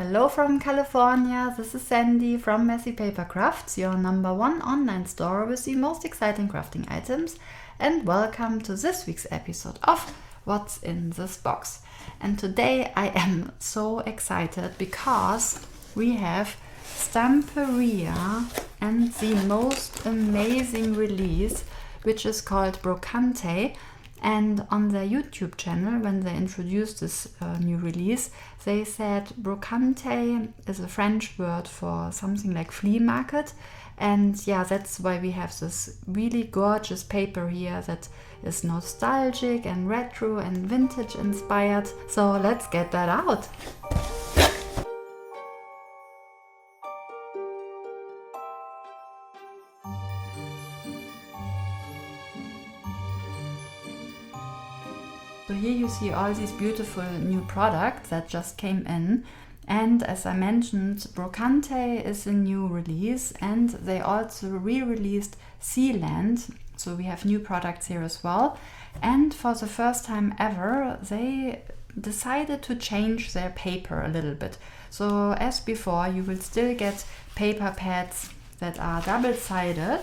Hello from California, this is Sandy from Messy Papercrafts, your #1 online store with the most exciting crafting items, and welcome to this week's episode of What's in This Box. And today I am so excited because we have Stamperia and the most amazing release, which is called Brocante. And on their YouTube channel, when they introduced this new release, they said Brocante is a French word for something like flea market. And yeah, that's why we have this really gorgeous paper here that is nostalgic and retro and vintage inspired. So let's get that out. So here you see all these beautiful new products that just came in. And as I mentioned, Brocante is a new release, and they also re-released Sealand. So we have new products here as well. And for the first time ever, they decided to change their paper a little bit. So as before, you will still get paper pads that are double-sided.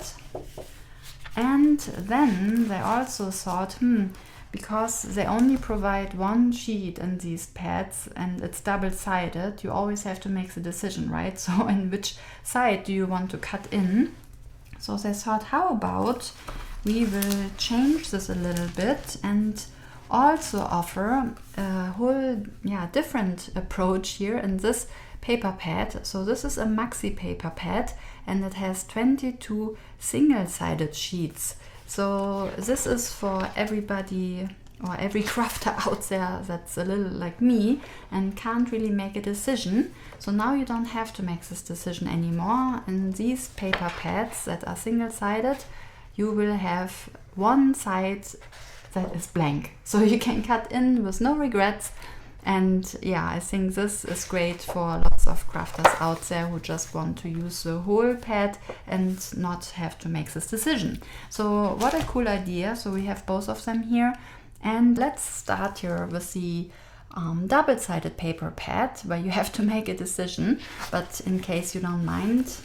And then they also thought, because they only provide one sheet in these pads and it's double-sided, you always have to make the decision, right? So in which side do you want to cut in? So they thought, how about we will change this a little bit and also offer a whole different approach here in this paper pad. So this is a maxi paper pad and it has 22 single-sided sheets. So this is for everybody or every crafter out there that's a little like me and can't really make a decision. So now you don't have to make this decision anymore. In these paper pads that are single-sided, you will have one side that is blank. So you can cut in with no regrets. And yeah, I think this is great for lots of crafters out there who just want to use the whole pad and not have to make this decision. So what a cool idea. So we have both of them here. And let's start here with the double-sided paper pad where you have to make a decision. But in case you don't mind,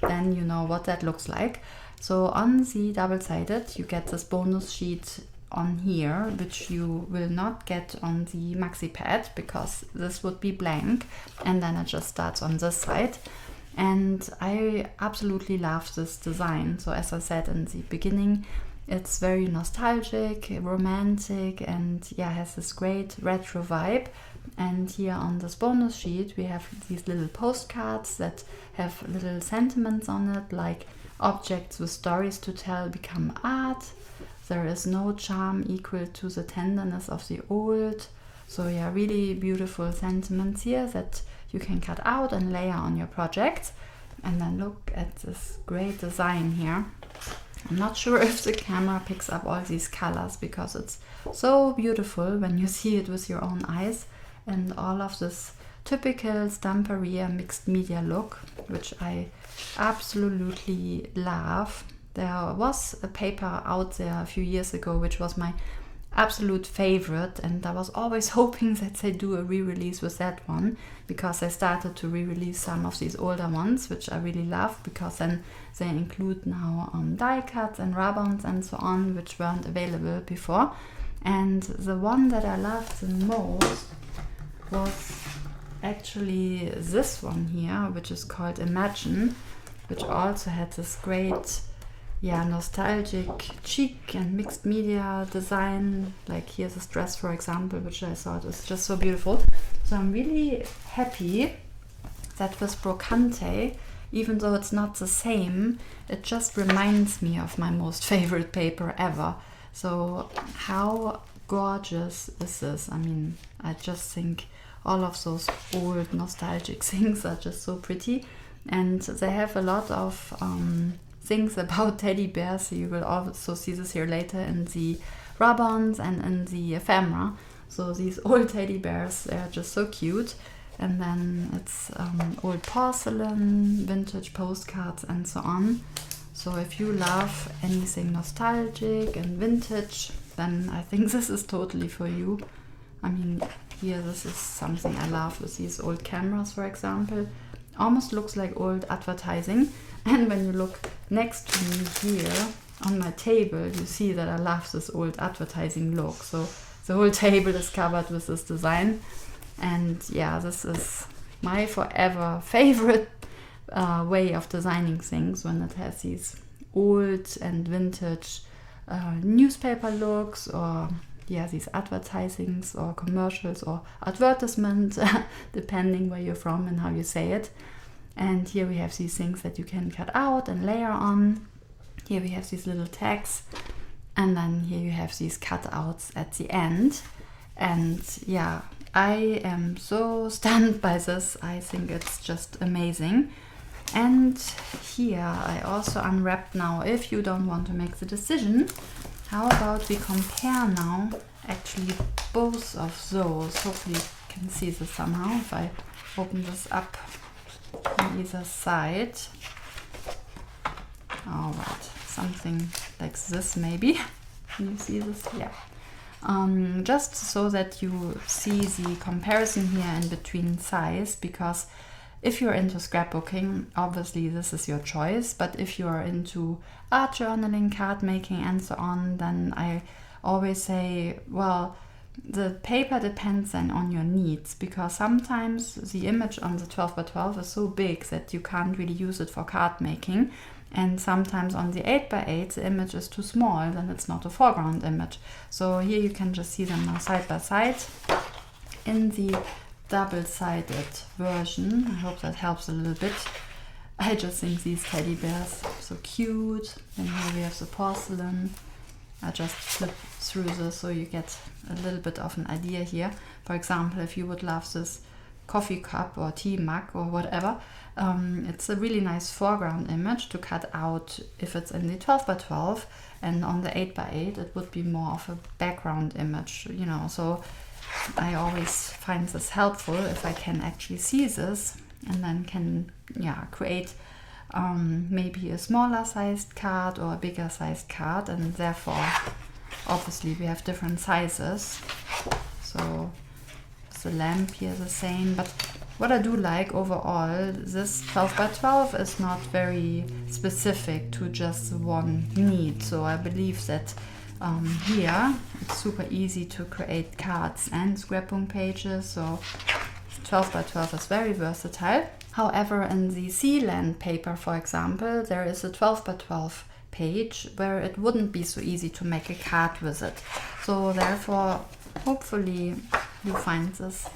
then you know what that looks like. So on the double-sided, you get this bonus sheet on here, which you will not get on the maxi pad because this would be blank, and then it just starts on this side. And I absolutely love this design. So as I said in the beginning, it's very nostalgic, romantic, and has this great retro vibe. And here on this bonus sheet we have these little postcards that have little sentiments on it, like objects with stories to tell become art. There is no charm equal to the tenderness of the old. So really beautiful sentiments here that you can cut out and layer on your project. And then look at this great design here. I'm not sure if the camera picks up all these colors because it's so beautiful when you see it with your own eyes. And all of this typical Stamperia mixed media look, which I absolutely love. There was a paper out there a few years ago which was my absolute favorite, and I was always hoping that they do a re-release with that one, because they started to re-release some of these older ones, which I really love, because then they include now die cuts and rub-ons and so on, which weren't available before. And the one that I loved the most was actually this one here, which is called Imagine, which also had this great nostalgic chic and mixed media design. Like here's this dress, for example, which I thought was just so beautiful. So I'm really happy that with Brocante, even though it's not the same, it just reminds me of my most favorite paper ever. So how gorgeous is this? I mean, I just think all of those old nostalgic things are just so pretty. And they have a lot of things about teddy bears. You will also see this here later in the rub-ons and in the ephemera. So these old teddy bears, they're just so cute. And then it's old porcelain, vintage postcards and so on. So if you love anything nostalgic and vintage, then I think this is totally for you. I mean, here, this is something I love with these old cameras, for example. Almost looks like old advertising. And when you look next to me here on my table, you see that I love this old advertising look. So the whole table is covered with this design. And yeah, this is my forever favorite way of designing things, when it has these old and vintage newspaper looks, or yeah, these advertisings or commercials or advertisement, depending where you're from and how you say it. And here we have these things that you can cut out and layer on. Here we have these little tags, and then here you have these cutouts at the end. And yeah, I am so stunned by this. I think it's just amazing. And here I also unwrapped now, if you don't want to make the decision, how about we compare now actually both of those. Hopefully you can see this somehow if I open this up on either side. Alright, something like this maybe. Can you see this? Yeah. Just so that you see the comparison here in between size, because if you're into scrapbooking, obviously this is your choice, but if you're into art journaling, card making and so on, then I always say, well, the paper depends then on your needs, because sometimes the image on the 12 by 12 is so big that you can't really use it for card making, and sometimes on the 8 by 8 the image is too small, then it's not a foreground image. So here you can just see them now side by side in the double-sided version. I hope that helps a little bit. I just think these teddy bears are so cute. And here we have the porcelain. I just flip through this so you get a little bit of an idea here. For example, if you would love this coffee cup or tea mug or whatever, it's a really nice foreground image to cut out if it's in the 12 by 12, and on the 8 by 8 it would be more of a background image, you know. So I always find this helpful if I can actually see this, and then can create maybe a smaller sized card or a bigger sized card, and therefore obviously we have different sizes. So the lamp here the same, but what I do like overall, this 12 by 12 is not very specific to just one need. So I believe that here it's super easy to create cards and scrapbook pages, so 12 by 12 is very versatile. However, in the Sealand paper, for example, there is a 12 by 12 page where it wouldn't be so easy to make a card with it. So therefore, hopefully you find this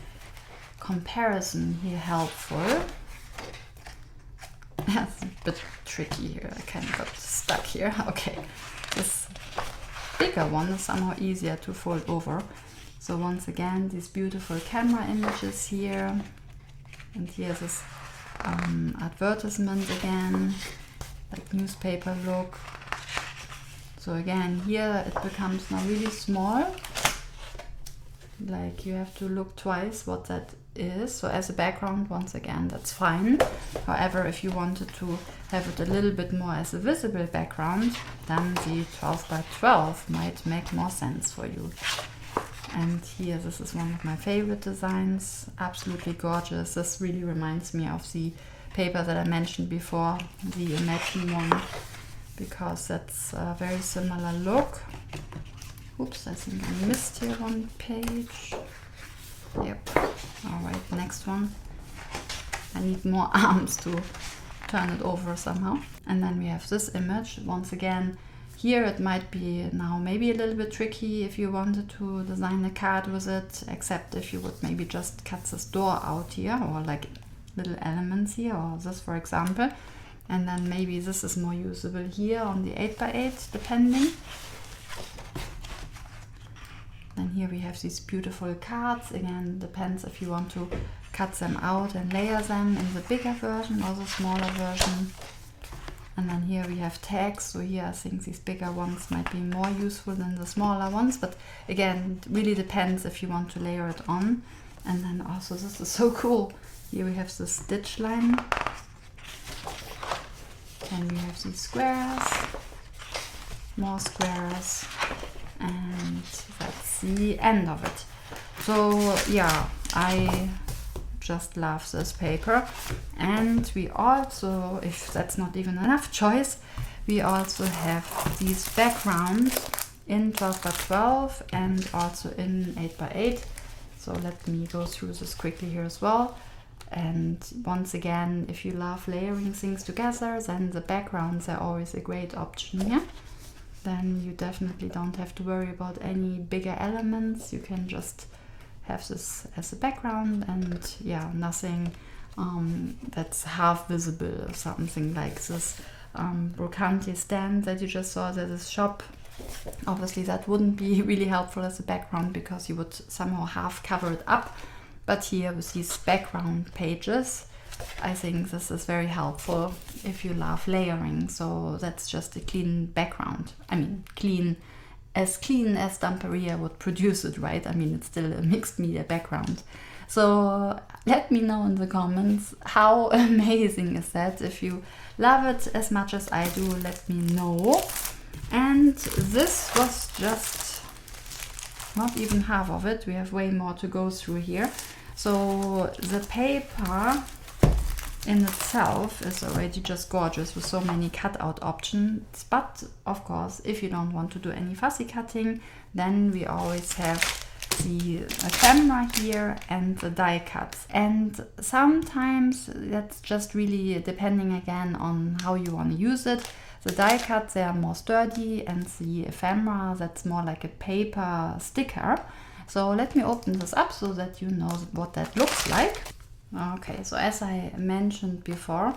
comparison here helpful. It's a bit tricky here, I kind of got stuck here. Okay, this bigger one is somehow easier to fold over. So once again, these beautiful camera images here, and here's this advertisement again, like newspaper look. So again, here it becomes now really small, like you have to look twice what that is. So as a background, once again, that's fine. However, if you wanted to have it a little bit more as a visible background, then the 12 by 12 might make more sense for you. And here, this is one of my favorite designs, absolutely gorgeous. This really reminds me of the paper that I mentioned before, the Imagine one, because that's a very similar look. Oops, I think I missed here one page. Yep. Alright, next one. I need more arms to turn it over somehow. And then we have this image. Once again, here it might be now maybe a little bit tricky if you wanted to design a card with it, except if you would maybe just cut this door out here, or like little elements here, or this for example. And then maybe this is more usable here on the 8 by 8, depending. Then here we have these beautiful cards. Again, depends if you want to cut them out and layer them in the bigger version or the smaller version. And then here we have tags. So here I think these bigger ones might be more useful than the smaller ones. But again, it really depends if you want to layer it on. And then also, this is so cool. Here we have the stitch line. And we have these squares, more squares. And that's the end of it. So yeah, I just love this paper. And we also, if that's not even enough choice, we also have these backgrounds in 12 by 12 and also in 8 by 8. So let me go through this quickly here as well. And once again, if you love layering things together, then the backgrounds are always a great option here. Then you definitely don't have to worry about any bigger elements. You can just have this as a background, and yeah, nothing that's half visible or something like this Brocante stand that you just saw at this shop. Obviously that wouldn't be really helpful as a background because you would somehow half cover it up. But here with these background pages, I think this is very helpful if you love layering. So that's just a clean background. I mean, clean as Stamperia would produce it, right? I mean, it's still a mixed media background. So let me know in the comments, how amazing is that? If you love it as much as I do, let me know. And this was just not even half of it. We have way more to go through here. So the paper in itself is already just gorgeous with so many cutout options. But of course, if you don't want to do any fussy cutting, then we always have the ephemera here and the die cuts. And sometimes that's just really depending again on how you want to use it. The die cuts, they are more sturdy, and the ephemera, that's more like a paper sticker. So let me open this up so that you know what that looks like. Okay, so as I mentioned before,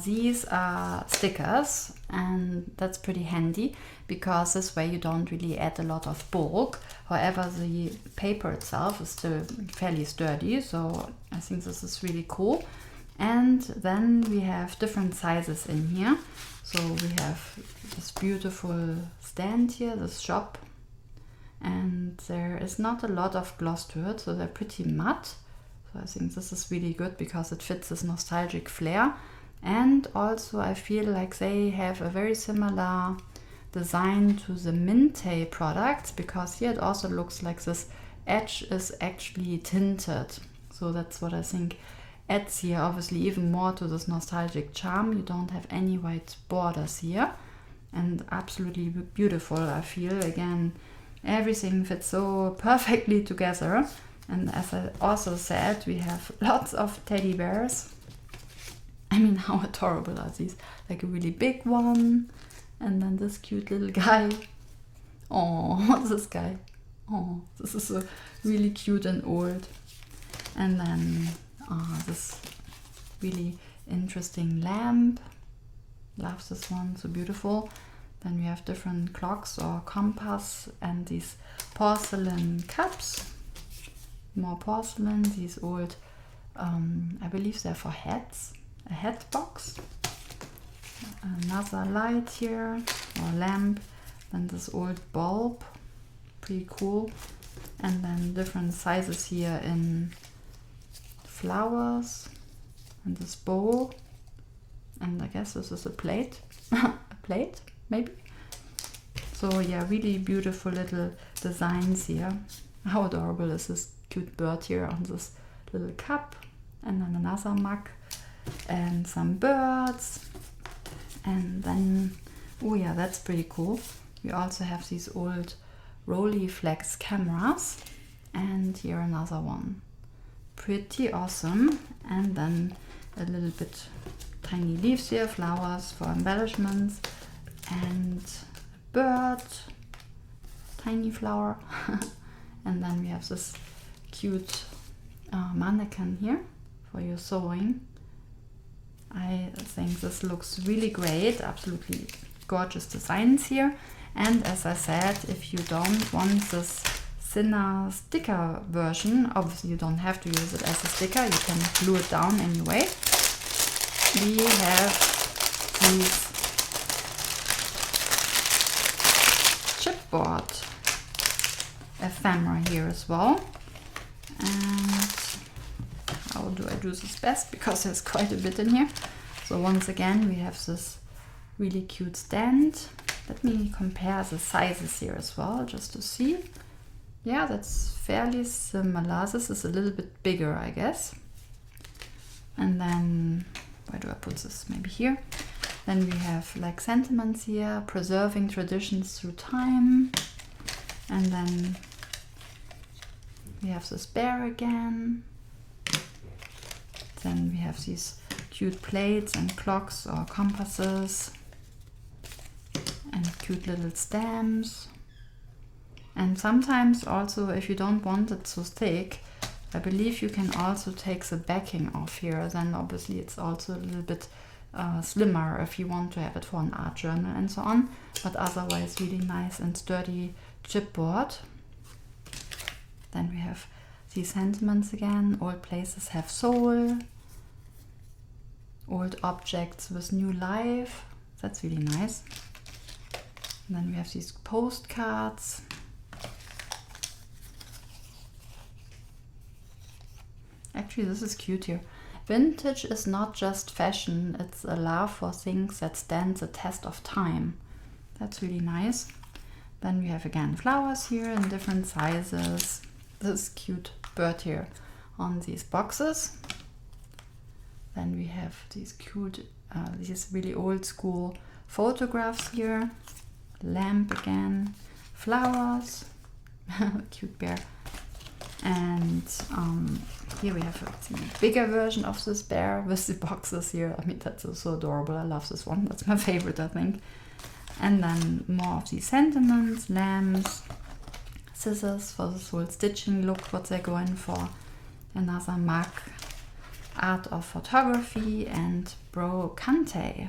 these are stickers, and that's pretty handy because this way you don't really add a lot of bulk. However, the paper itself is still fairly sturdy, so I think this is really cool. And then we have different sizes in here. So we have this beautiful stand here, this shop, and there is not a lot of gloss to it, so they're pretty matte. So I think this is really good because it fits this nostalgic flair. And also I feel like they have a very similar design to the Minte products, because here it also looks like this edge is actually tinted. So that's what I think adds here obviously even more to this nostalgic charm. You don't have any white borders here, and absolutely beautiful. I feel again everything fits so perfectly together. And as I also said, we have lots of teddy bears. I mean, how adorable are these? Like a really big one, and then this cute little guy. Oh, what's this guy? Oh, this is so really cute and old. And then this really interesting lamp. Love this one, so beautiful. Then we have different clocks or compass, and these porcelain cups. More porcelain, these old, I believe they're for hats. A hat box. Another light here, or lamp. Then this old bulb, pretty cool. And then different sizes here in flowers, and this bowl, and I guess this is a plate. A plate, maybe. So yeah, really beautiful little designs here. How adorable is this cute bird here on this little cup, and then another mug, and some birds. And then, oh yeah, that's pretty cool. We also have these old Rolleiflex cameras, and here another one. Pretty awesome. And then a little bit tiny leaves here, flowers for embellishments, and a bird, tiny flower. And then we have this cute mannequin here for your sewing. I think this looks really great, absolutely gorgeous designs here. And as I said, if you don't want this thinner sticker version, obviously you don't have to use it as a sticker, you can glue it down anyway. We have these chipboard ephemera here as well. And how do I do this best? Because there's quite a bit in here. So once again, we have this really cute stand. Let me compare the sizes here as well, just to see. yeah, that's fairly similar. This is a little bit bigger, I guess. And then, where do I put this? Maybe here. Then we have like sentiments here, preserving traditions through time. And then we have this bear again. Then we have these cute plates and clocks or compasses. And cute little stamps. And sometimes also, if you don't want it so thick, I believe you can also take the backing off here. Then obviously it's also a little bit slimmer if you want to have it for an art journal and so on. But otherwise really nice and sturdy chipboard. Then we have these sentiments again. Old places have soul. Old objects with new life. That's really nice. And then we have these postcards. Actually, this is cute here. Vintage is not just fashion, it's a love for things that stand the test of time. That's really nice. Then we have again flowers here in different sizes. This cute bird here on these boxes. Then we have these cute, these really old school photographs here. Lamp again, flowers, cute bear. And here we have a bigger version of this bear with the boxes here. I mean, that's so adorable. I love this one. That's my favorite, I think. And then more of these sentiments, lamps, scissors for this whole stitching look, what they're going for. Another mug, art of photography, and brocante.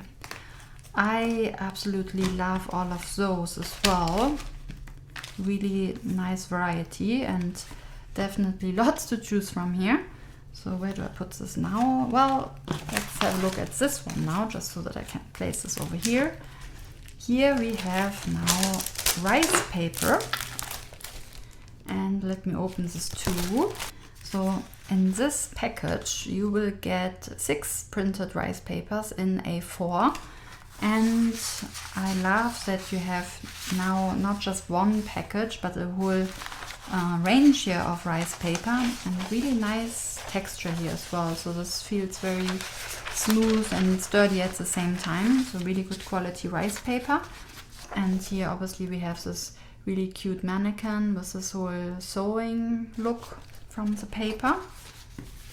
I absolutely love all of those as well. Really nice variety and definitely lots to choose from here. So where do I put this now? Well, let's have a look at this one now, just so that I can place this over here. Here we have now rice paper. And let me open this too. So in this package you will get 6 printed rice papers in A4. And I love that you have now not just one package, but a whole range here of rice paper, and really nice texture here as well. So this feels very smooth and sturdy at the same time. So really good quality rice paper. And here obviously we have this really cute mannequin with this whole sewing look from the paper.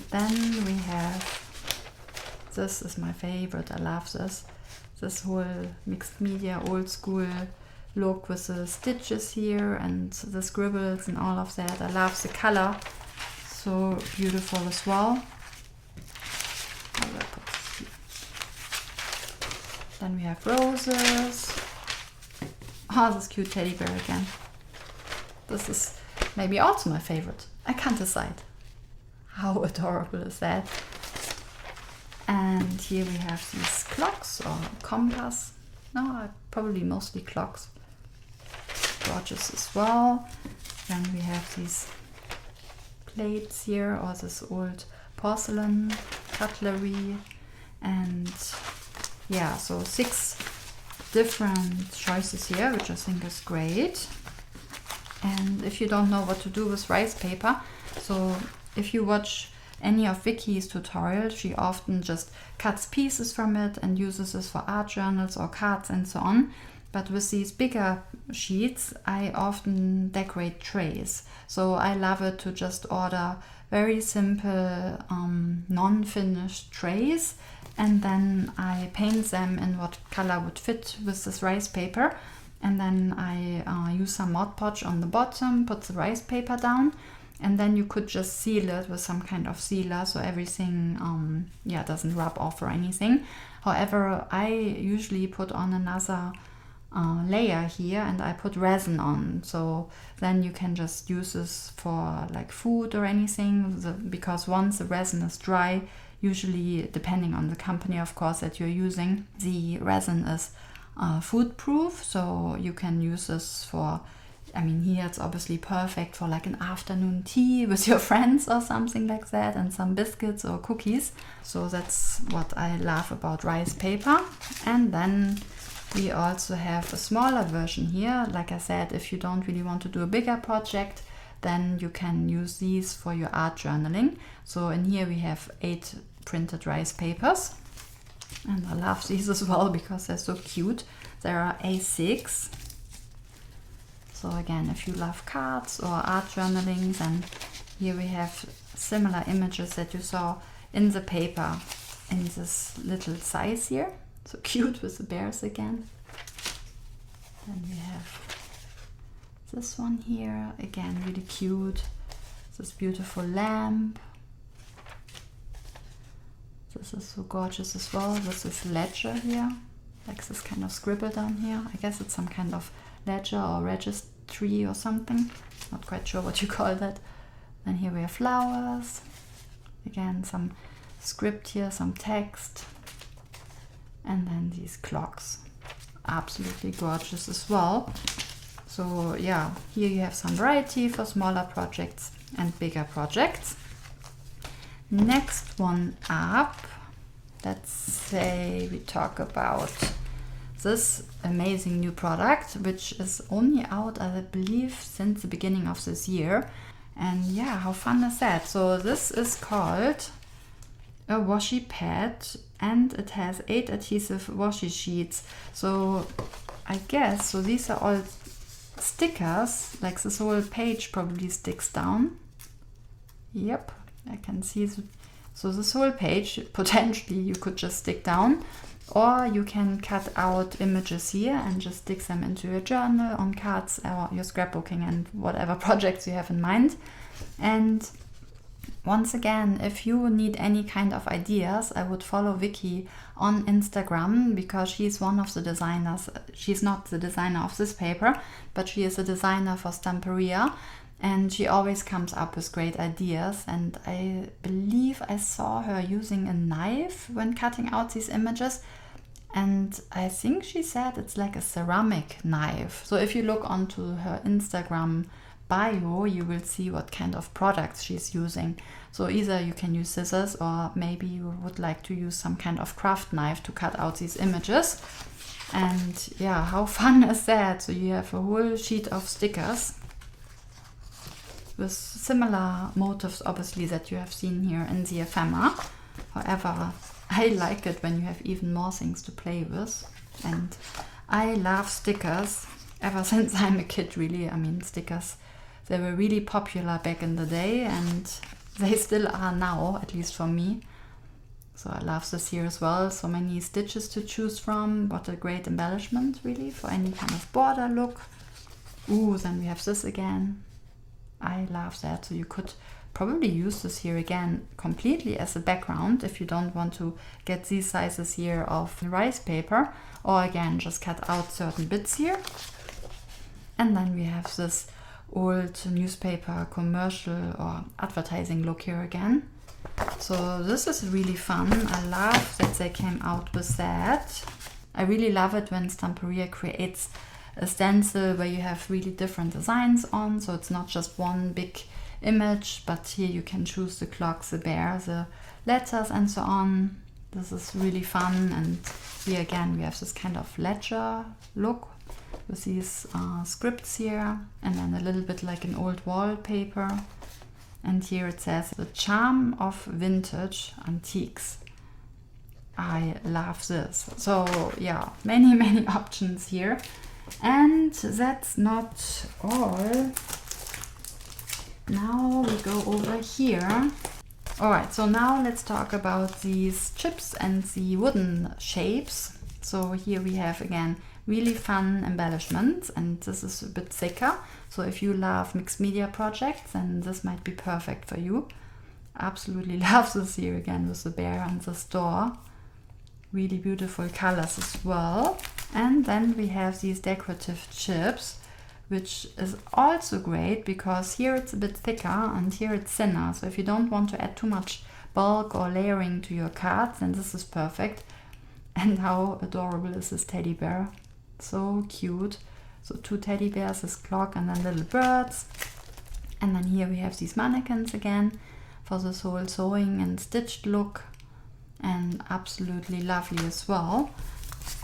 Then we have, this is my favorite, I love this. This whole mixed media old school look with the stitches here and the scribbles and all of that. I love the color, so beautiful as well. Then we have roses. Oh, this cute teddy bear again. This is maybe also my favorite. I can't decide. How adorable is that? And here we have these clocks or compass. No, probably mostly clocks. Gorgeous as well. Then we have these plates here, or this old porcelain cutlery. And yeah, so 6 different choices here, which I think is great. And if you don't know what to do with rice paper, so if you watch any of Vicky's tutorials, she often just cuts pieces from it and uses this for art journals or cards and so on. But with these bigger sheets, I often decorate trays. So I love it to just order very simple non-finished trays, and then I paint them in what color would fit with this rice paper. And then I use some Mod Podge on the bottom, put the rice paper down, and then you could just seal it with some kind of sealer so everything doesn't rub off or anything. However, I usually put on another layer here, and I put resin on, so then you can just use this for like food or anything, because once the resin is dry, usually depending on the company of course that you're using, the resin is food proof, so you can use this for, I mean, here it's obviously perfect for like an afternoon tea with your friends or something like that, and some biscuits or cookies. So that's what I love about rice paper. And then we also have a smaller version here. Like I said, if you don't really want to do a bigger project, then you can use these for your art journaling. So in here we have 8 printed rice papers, and I love these as well because they're so cute. There are A6. So again, if you love cards or art journalings, and here we have similar images that you saw in the paper in this little size here. So cute with the bears again. Then we have this one here, again really cute. This beautiful lamp. This is so gorgeous as well with this ledger here, like this kind of scribble down here. I guess it's some kind of ledger or registry or something. Not quite sure what you call that. Then here we have flowers. Again, some script here, some text. And then these clocks. Absolutely gorgeous as well. So yeah, here you have some variety for smaller projects and bigger projects. Next one up, let's say we talk about this amazing new product, which is only out, I believe, since the beginning of this year. And yeah, how fun is that? So this is called a washi pad, and it has 8 adhesive washi sheets. So I guess, so these are all stickers, like this whole page probably sticks down. Yep, I can see. So this whole page, potentially you could just stick down, or you can cut out images here and just stick them into your journal, on cards, or your scrapbooking and whatever projects you have in mind. And once again, if you need any kind of ideas, I would follow Vicky on Instagram, because she's one of the designers. She's not the designer of this paper, but she is a designer for Stamperia, and she always comes up with great ideas. And I believe I saw her using a knife when cutting out these images, and I think she said it's like a ceramic knife. So if you look onto her Instagram bio, you will see what kind of products she's using. So either you can use scissors, or maybe you would like to use some kind of craft knife to cut out these images. And yeah, how fun is that? So you have a whole sheet of stickers with similar motifs, obviously, that you have seen here in the ephemera. However, I like it when you have even more things to play with. And I love stickers ever since I'm a kid, really. I mean, stickers, they were really popular back in the day, and they still are now, at least for me. So I love this here as well. So many stitches to choose from. What a great embellishment, really, for any kind of border look. Ooh, then we have this again. I love that. So you could probably use this here again completely as a background if you don't want to get these sizes here of rice paper, or again just cut out certain bits here. And then we have this old newspaper commercial or advertising look here again. So this is really fun. I love that they came out with that. I really love it when Stamperia creates a stencil where you have really different designs on, so it's not just one big image, but here you can choose the clocks, the bear, the letters, and so on. This is really fun. And here again we have this kind of ledger look with these scripts here, and then a little bit like an old wallpaper. And here it says, the charm of vintage antiques. I love this. So yeah, many options here. And that's not all. Now we go over here. Alright, so now let's talk about these chips and the wooden shapes. So here we have again really fun embellishments, and this is a bit thicker. So if you love mixed media projects, then this might be perfect for you. Absolutely love this here again with the bear and the store. Really beautiful colors as well. And then we have these decorative chips, which is also great because here it's a bit thicker and here it's thinner. So if you don't want to add too much bulk or layering to your cards, then this is perfect. And how adorable is this teddy bear? So cute. So 2 teddy bears, this clock, and then little birds. And then here we have these mannequins again for this whole sewing and stitched look. And absolutely lovely as well.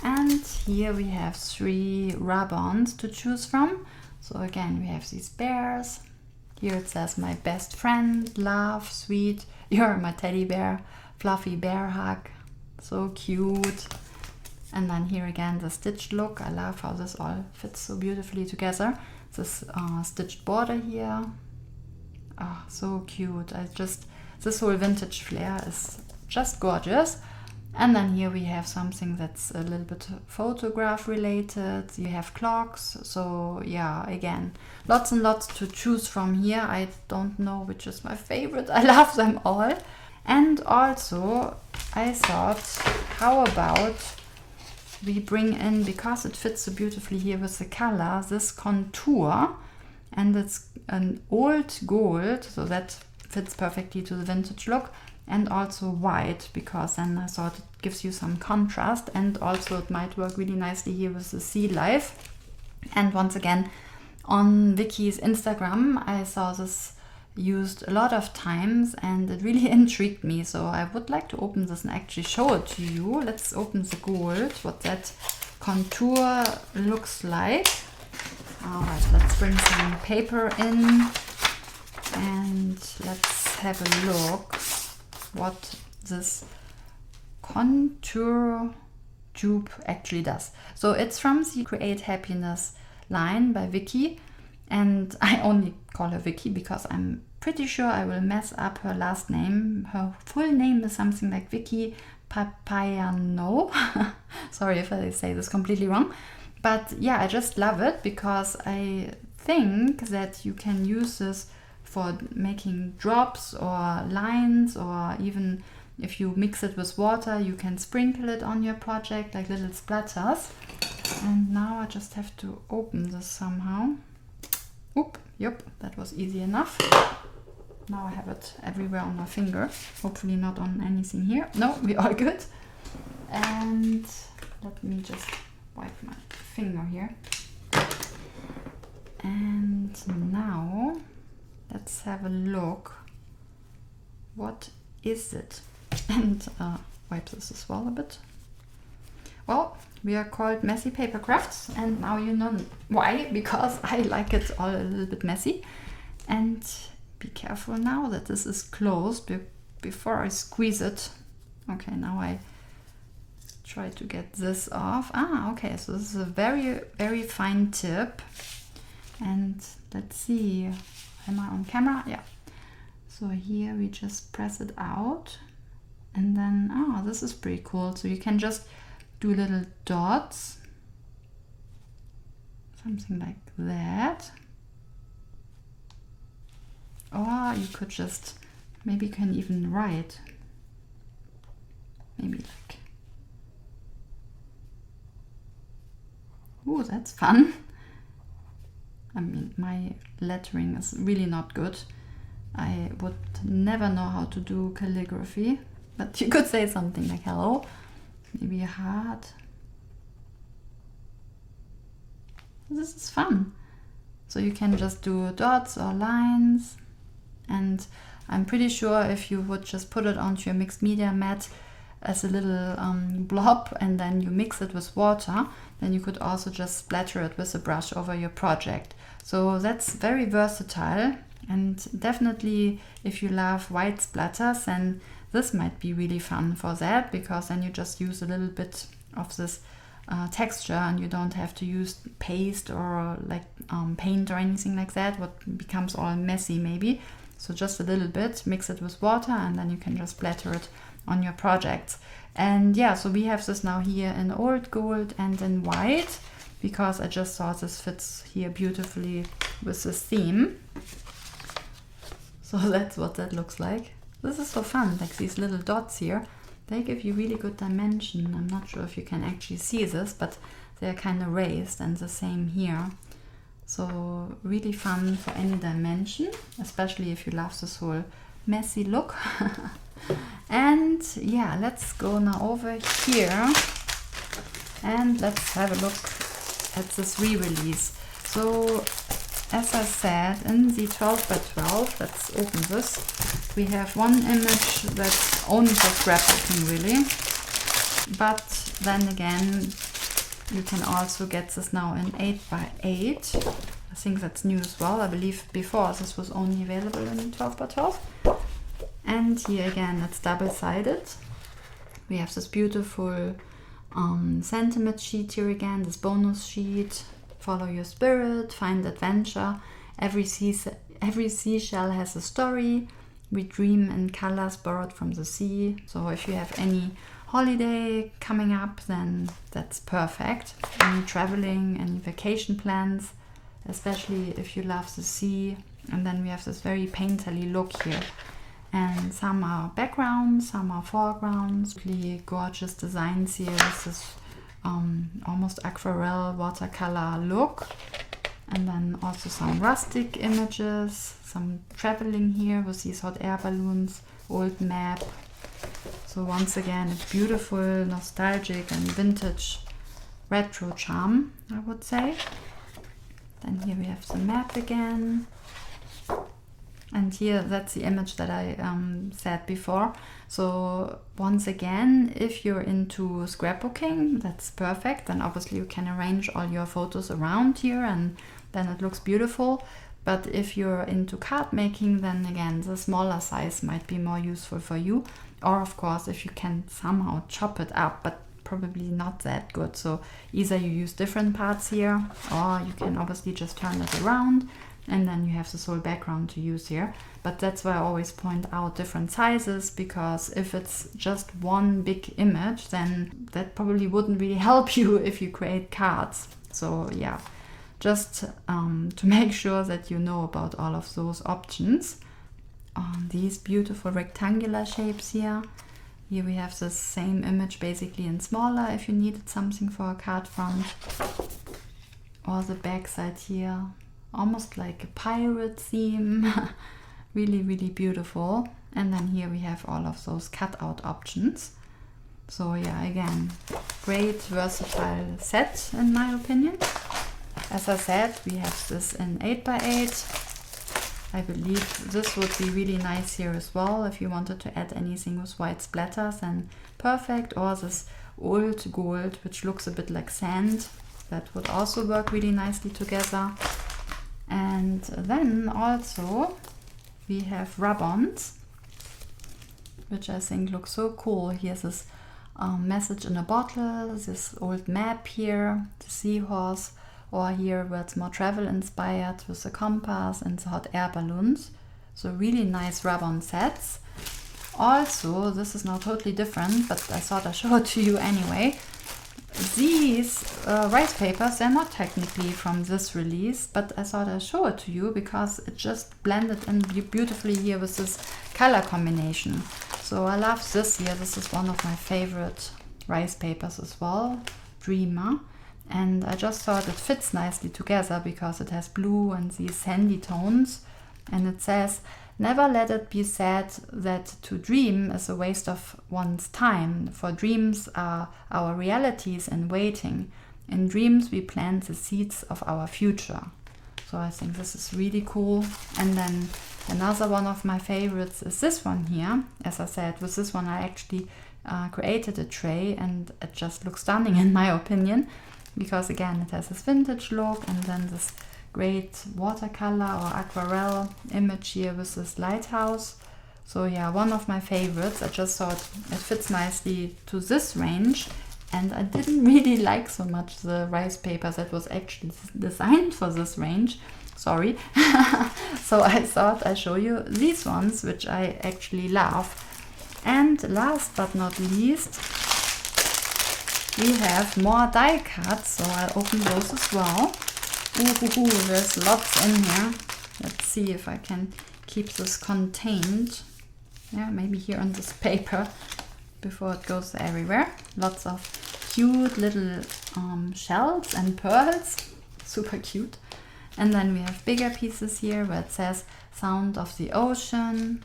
And here we have 3 rub-ons to choose from. So again, we have these bears, Here it says my best friend, love, sweet, you're my teddy bear, fluffy bear hug, so cute. And then here again the stitched look. I love how this all fits so beautifully together. This stitched border here, oh, so cute. This whole vintage flair is just gorgeous. And then here we have something that's a little bit photograph related. You have clocks, so yeah, again, lots and lots to choose from here. I don't know which is my favorite. I love them all. And also I thought, how about we bring in, because it fits so beautifully here with the color, this contour, and it's an old gold, so that fits perfectly to the vintage look, and also white, because then I thought it gives you some contrast, and also it might work really nicely here with the sea life. And once again, on Vicky's Instagram I saw this used a lot of times and it really intrigued me, so I would like to open this and actually show it to you. Let's open the gold, what that contour looks like. Alright, let's bring some paper in and let's have a look what this contour tube actually does. So it's from the Create Happiness line by Vicky, and I only call her Vicky because I'm pretty sure I will mess up her last name. Her full name is something like Vicky Papayano. Sorry if I say this completely wrong. But yeah, I just love it because I think that you can use this for making drops or lines, or even if you mix it with water, you can sprinkle it on your project like little splatters. And now I just have to open this somehow. Oop, yep, that was easy enough. Now I have it everywhere on my finger. Hopefully not on anything here. No, we are good. And let me just wipe my finger here. And now let's have a look. What is it? And wipe this as well a bit. Well, we are called Messy Papercrafts, and now you know why, because I like it all a little bit messy. And be careful now that this is closed before I squeeze it. Okay, now I try to get this off. Okay, so this is a very, very fine tip. And let's see, am I on camera? Yeah. So here we just press it out, and then, this is pretty cool. So you can just do little dots, something like that. Or you could just, maybe you can even write, maybe like, oh, that's fun. I mean, my lettering is really not good. I would never know how to do calligraphy, but you could say something like hello, maybe a heart. This is fun. So you can just do dots or lines, and I'm pretty sure if you would just put it onto your mixed media mat as a little blob and then you mix it with water, then you could also just splatter it with a brush over your project. So that's very versatile, and definitely if you love white splatters, then this might be really fun for that, because then you just use a little bit of this texture and you don't have to use paste or like paint or anything like that, what becomes all messy maybe. So just a little bit, mix it with water, and then you can just splatter it on your projects. And yeah, so we have this now here in old gold and in white, because I just thought this fits here beautifully with this theme. So that's what that looks like. This is so fun, like these little dots here, they give you really good dimension. I'm not sure if you can actually see this, but they're kind of raised, and the same here. So really fun for any dimension, especially if you love this whole messy look. And yeah, let's go now over here and let's have a look at this re-release. So as I said, in the 12 by 12, let's open this, we have one image that's only for scrapbooking really, but then again you can also get this now in 8 by 8. I think that's new as well. I believe before this was only available in 12x12. And here again, it's double-sided. We have this beautiful sentiment sheet here again, this bonus sheet. Follow your spirit, find adventure. Every seashell has a story. We dream in colors borrowed from the sea. So if you have any holiday coming up, then that's perfect. Any traveling, any vacation plans, especially if you love the sea. And then we have this very painterly look here. And some are backgrounds, some are foregrounds. Really gorgeous designs here. This is almost aquarelle watercolor look. And then also some rustic images, some traveling here with these hot air balloons, old map. So once again, it's beautiful, nostalgic and vintage retro charm, I would say. Then here we have the map again. And here, that's the image that I said before. So once again, if you're into scrapbooking, that's perfect. Then obviously you can arrange all your photos around here and then it looks beautiful. But if you're into card making, then again, the smaller size might be more useful for you. Or of course, if you can somehow chop it up, but probably not that good. So either you use different parts here, or you can obviously just turn it around. And then you have this whole background to use here. But that's why I always point out different sizes, because if it's just one big image, then that probably wouldn't really help you if you create cards. So yeah, just to make sure that you know about all of those options. These beautiful rectangular shapes here. Here we have the same image basically in smaller if you needed something for a card front. Or the back side here. Almost like a pirate theme. Really, really beautiful. And then here we have all of those cutout options. So yeah, again, great versatile set in my opinion. As I said, we have this in 8x8. I believe this would be really nice here as well. If you wanted to add anything with white splatters, then perfect. Or this old gold, which looks a bit like sand. That would also work really nicely together. And then also we have rub-ons, which I think looks so cool. Here's this message in a bottle, this old map here, the seahorse, or here where it's more travel inspired with the compass and the hot air balloons. So really nice rub-on sets. Also, this is now totally different, but I thought I'd show it to you anyway. These rice papers, they're not technically from this release, but I thought I'd show it to you because it just blended in beautifully here with this color combination. So I love this here. This is one of my favorite rice papers as well, Dreamer. And I just thought it fits nicely together because it has blue and these sandy tones. And it says, never let it be said that to dream is a waste of one's time, for dreams are our realities in waiting. In dreams we plant the seeds of our future. So I think this is really cool. And then another one of my favorites is this one here. As I said, with this one I actually created a tray and it just looks stunning in my opinion. Because again, it has this vintage look and then this great watercolor or aquarelle image here with this lighthouse. So yeah, one of my favorites. I just thought it fits nicely to this range, and I didn't really like so much the rice paper that was actually designed for this range. Sorry. So I thought I'd show you these ones, which I actually love. And last but not least, we have more die cuts, so I'll open those as well. Ooh, there's lots in here. Let's see if I can keep this contained. Yeah, maybe here on this paper before it goes everywhere. Lots of cute little shells and pearls. Super cute. And then we have bigger pieces here where it says sound of the ocean,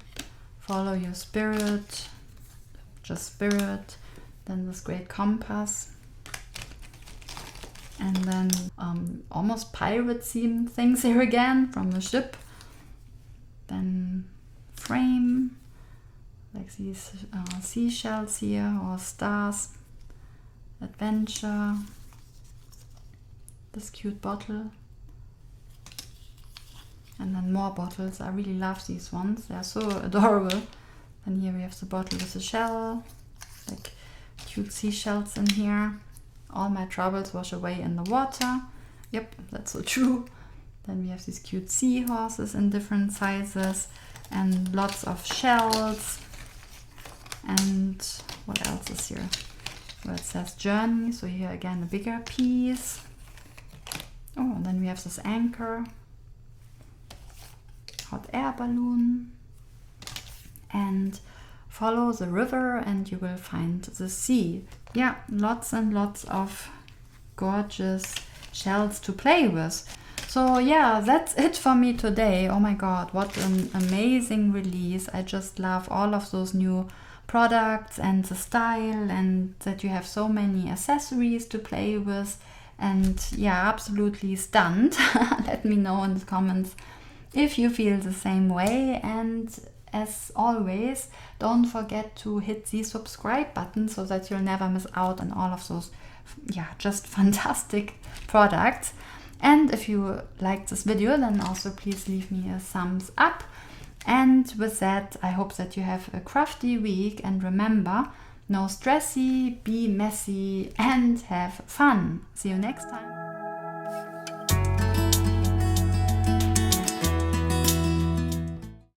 follow your spirit, just spirit. Then this great compass. And then almost pirate theme things here again from a ship. Then frame, like these seashells here or stars. Adventure. This cute bottle. And then more bottles. I really love these ones. They're so adorable. And here we have the bottle with the shell, like cute seashells in here. All my troubles wash away in the water. Yep, that's so true. Then we have these cute seahorses in different sizes and lots of shells. And what else is here? Well, it says journey, so here again a bigger piece. Oh, and then we have this anchor, hot air balloon, and follow the river and you will find the sea. Yeah, lots and lots of gorgeous shells to play with. So yeah, that's it for me today. Oh my god, what an amazing release. I just love all of those new products and the style, and that you have so many accessories to play with. And yeah, absolutely stunned. Let me know in the comments if you feel the same way. And as always, don't forget to hit the subscribe button so that you'll never miss out on all of those, yeah, just fantastic products. And if you liked this video, then also please leave me a thumbs up. And with that, I hope that you have a crafty week, and remember, no stressy, be messy, and have fun. See you next time.